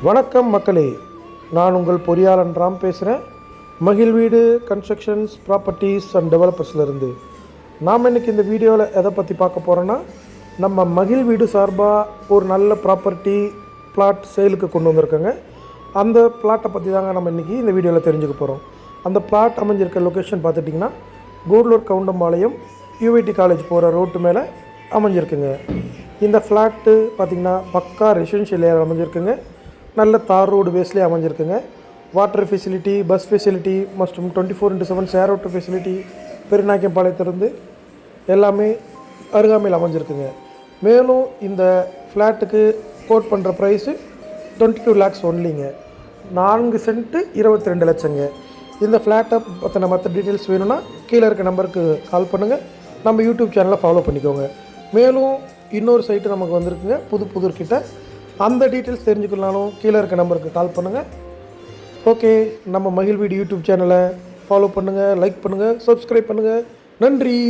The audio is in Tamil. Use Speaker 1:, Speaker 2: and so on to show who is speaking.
Speaker 1: வணக்கம் மக்களே, நான் உங்கள் பொறியாளன் ராம் பேசுகிறேன். மகிழ் வீடு கன்ஸ்ட்ரக்ஷன்ஸ் ப்ராப்பர்ட்டிஸ் அண்ட் டெவலப்பர்ஸ்லேருந்து. நாம் இன்றைக்கி இந்த வீடியோவில் எதை பற்றி பார்க்க போகிறோன்னா, நம்ம மகிழ் வீடு சார்பாக ஒரு நல்ல ப்ராப்பர்ட்டி பிளாட் சேலுக்கு கொண்டு வந்திருக்கோங்க. அந்த பிளாட்டை பற்றி தாங்க நம்ம இன்றைக்கி இந்த வீடியோவில் தெரிஞ்சுக்க போகிறோம். அந்த பிளாட் அமைஞ்சிருக்க லொக்கேஷன் பார்த்துட்டிங்கன்னா கூடலூர் கவுண்டம்பாளையம் யூஐடி காலேஜ் போகிற ரோட்டு மேலே அமைஞ்சிருக்குங்க. இந்த ஃப்ளாட்டு பார்த்திங்கன்னா பக்கா ரெசிடென்ஷியல் ஏரியா அமைஞ்சிருக்குங்க. நல்ல தார் ரோடு பேஸ்லேயே அமைஞ்சிருக்குங்க. வாட்டர் ஃபெசிலிட்டி, பஸ் ஃபெசிலிட்டி மற்றும் 24/7 ஷேர் அவுட் ஃபெசிலிட்டி பெருநாயக்கம்பாளையத்திலிருந்து எல்லாமே அருகாமையில் அமைஞ்சிருக்குங்க. மேலும் இந்த ஃப்ளாட்டுக்கு கோட் பண்ணுற ப்ரைஸு 22 lakhs ஒன்லிங்க. 4 சென்ட்டு 22 லட்சங்க. இந்த ஃப்ளாட்டை பற்றின மற்ற டீட்டெயில்ஸ் வேணும்னா கீழே இருக்க நம்பருக்கு கால் பண்ணுங்கள். நம்ம யூடியூப் சேனலை ஃபாலோ பண்ணிக்கோங்க. மேலும் இன்னொரு சைட்டு நமக்கு வந்திருக்குங்க புதுர்கிட்ட. அந்த டீட்டெயில்ஸ் தெரிஞ்சுக்கணுனாலும் கீழே இருக்க நம்பருக்கு கால் பண்ணுங்கள். ஓகே, நம்ம மகிழ் வீடு யூடியூப் சேனலை ஃபாலோ பண்ணுங்கள், லைக் பண்ணுங்கள், சப்ஸ்கிரைப் பண்ணுங்கள். நன்றி.